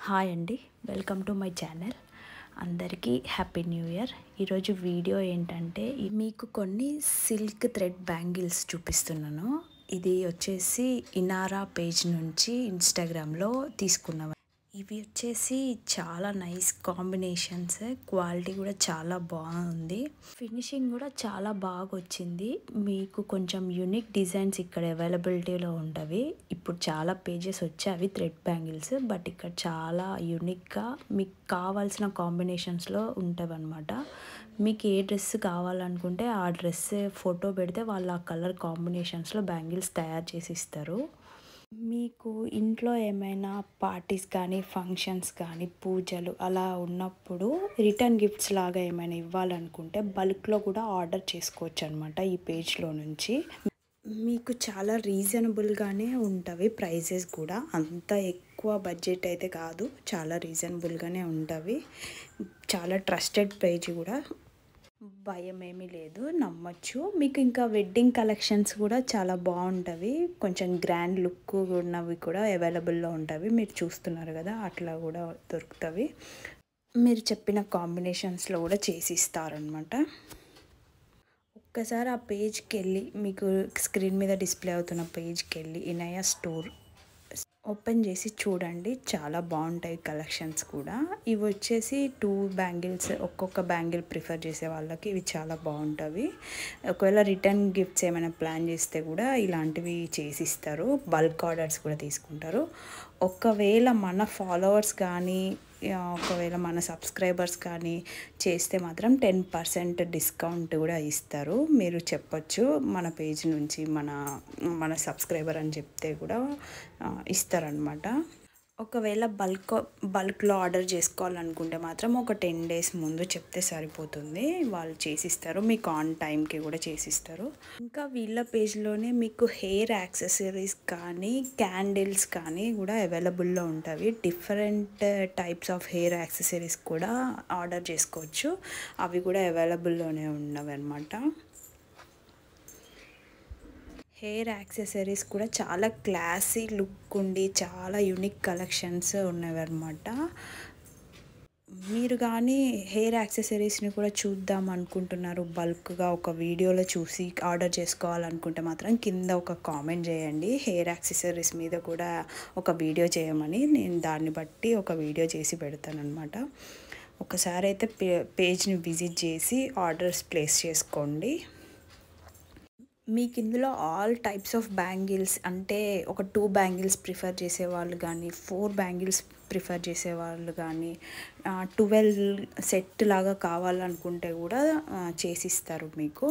Hi అండి, welcome to my channel. అందరికీ happy new year. ఈరోజు వీడియో ఏంటంటే మీకు కొన్ని సిల్క్ థ్రెడ్ బ్యాంగిల్స్ చూపిస్తున్నాను. ఇది వచ్చేసి ఇనారా పేజ్ నుంచి ఇన్స్టాగ్రామ్లో తీసుకున్నాను. ఇవి వచ్చేసి చాలా నైస్ కాంబినేషన్స్, క్వాలిటీ కూడా చాలా బాగుంది, ఫినిషింగ్ కూడా చాలా బాగా వచ్చింది. మీకు కొంచెం యూనిక్ డిజైన్స్ ఇక్కడ అవైలబిలిటీలో ఉండవి. ఇప్పుడు చాలా పేజెస్ వచ్చాయి థ్రెడ్ బ్యాంగిల్స్, బట్ ఇక్కడ చాలా యూనిక్గా మీకు కావాల్సిన కాంబినేషన్స్లో ఉంటాయి అన్నమాట. మీకు ఏ డ్రెస్ కావాలనుకుంటే ఆ డ్రెస్ ఫోటో పెడితే వాళ్ళు ఆ కలర్ కాంబినేషన్స్లో బ్యాంగిల్స్ తయారు చేసి ఇస్తారు. మీకు ఇంట్లో ఏమైనా పార్టీస్ కానీ ఫంక్షన్స్ కానీ పూజలు అలా ఉన్నప్పుడు రిటర్న్ గిఫ్ట్స్ లాగా ఏమైనా ఇవ్వాలనుకుంటే బల్క్లో కూడా ఆర్డర్ చేసుకోవచ్చు అనమాట ఈ పేజ్లో నుంచి. మీకు చాలా రీజనబుల్గానే ఉంటవి ప్రైజెస్ కూడా, అంత ఎక్కువ బడ్జెట్ అయితే కాదు, చాలా రీజనబుల్గానే ఉంటవి. చాలా ట్రస్టెడ్ పేజ్ కూడా, భయం ఏమీ లేదు, నమ్మచ్చు. మీకు ఇంకా వెడ్డింగ్ కలెక్షన్స్ కూడా చాలా బాగుంటవి, కొంచెం గ్రాండ్ లుక్ ఉన్నవి కూడా అవైలబుల్లో ఉంటవి. మీరు చూస్తున్నారు కదా, అట్లా కూడా దొరుకుతవి. మీరు చెప్పిన కాంబినేషన్స్లో కూడా చేసి ఇస్తారనమాట. ఒక్కసారి ఆ పేజ్కి వెళ్ళి, మీకు స్క్రీన్ మీద డిస్ప్లే అవుతున్న పేజ్కి వెళ్ళి ఇనయా స్టోర్ ఓపెన్ చేసి చూడండి, చాలా బాగుంటాయి కలెక్షన్స్ కూడా. ఇవి వచ్చేసి 2 బ్యాంగిల్స్, ఒక్కొక్క బ్యాంగిల్ ప్రిఫర్ చేసే వాళ్ళకి ఇవి చాలా బాగుంటాయి. ఒకవేళ రిటర్న్ గిఫ్ట్స్ ఏమైనా ప్లాన్ చేస్తే కూడా ఇలాంటివి చేసిస్తారు, బల్క్ ఆర్డర్స్ కూడా తీసుకుంటారు. ఒకవేళ మన ఫాలోవర్స్ కానీ ఒకవేళ మన సబ్స్క్రైబర్స్ కానీ చేస్తే మాత్రం 10% డిస్కౌంట్ కూడా ఇస్తారు. మీరు చెప్పొచ్చు మన పేజ్ నుంచి మన సబ్స్క్రైబర్ అని చెప్తే కూడా ఇస్తారనమాట. ఒకవేళ బల్క్లో ఆర్డర్ చేసుకోవాలనుకుంటే మాత్రం ఒక 10 days ముందు చెప్తే సరిపోతుంది, వాళ్ళు చేసిస్తారు, మీకు ఆన్ టైంకి కూడా చేసిస్తారు. ఇంకా వీళ్ళ పేజ్లోనే మీకు హెయిర్ యాక్సెసరీస్ కానీ క్యాండిల్స్ కానీ కూడా అవైలబుల్లో ఉంటాయి. Different types of hair accessories కూడా ఆర్డర్ చేసుకోవచ్చు, అవి కూడా అవైలబుల్లోనే ఉన్నవి అన్నమాట. హెయిర్ యాక్సెసరీస్ కూడా చాలా క్లాసీ లుక్ ఉండి చాలా యూనిక్ కలెక్షన్స్ ఉన్నవి అన్నమాట. మీరు కానీ హెయిర్ యాక్సెసరీస్ని కూడా చూద్దాం అనుకుంటున్నారు, బల్క్గా ఒక వీడియోలో చూసి ఆర్డర్ చేసుకోవాలనుకుంటే మాత్రం కింద ఒక కామెంట్ చేయండి, హెయిర్ యాక్సెసరీస్ మీద కూడా ఒక వీడియో చేయమని. నేను దాన్ని బట్టి ఒక వీడియో చేసి పెడతాను అనమాట. ఒకసారి అయితే పేజ్ని విజిట్ చేసి ఆర్డర్స్ ప్లేస్ చేసుకోండి. మీకు ఇందులో ఆల్ టైప్స్ ఆఫ్ బ్యాంగిల్స్, అంటే ఒక 2 బ్యాంగిల్స్ ప్రిఫర్ చేసేవాళ్ళు కానీ 4 బ్యాంగిల్స్ ప్రిఫర్ చేసేవాళ్ళు కానీ 12 సెట్ లాగా కావాలనుకుంటే కూడా చేసిస్తారు. మీకు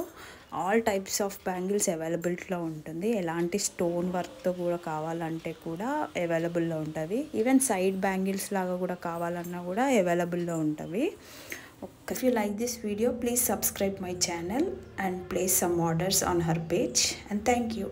ఆల్ టైప్స్ ఆఫ్ బ్యాంగిల్స్ అవైలబిలిటీలో ఉంటుంది. ఎలాంటి స్టోన్ వర్క్తో కూడా కావాలంటే కూడా అవైలబుల్లో ఉంటుంది. ఈవెన్ సైడ్ బ్యాంగిల్స్ లాగా కూడా కావాలన్నా కూడా అవైలబుల్లో ఉంటుంది. If you like this video, please subscribe my channel and place some orders on her page, and thank you.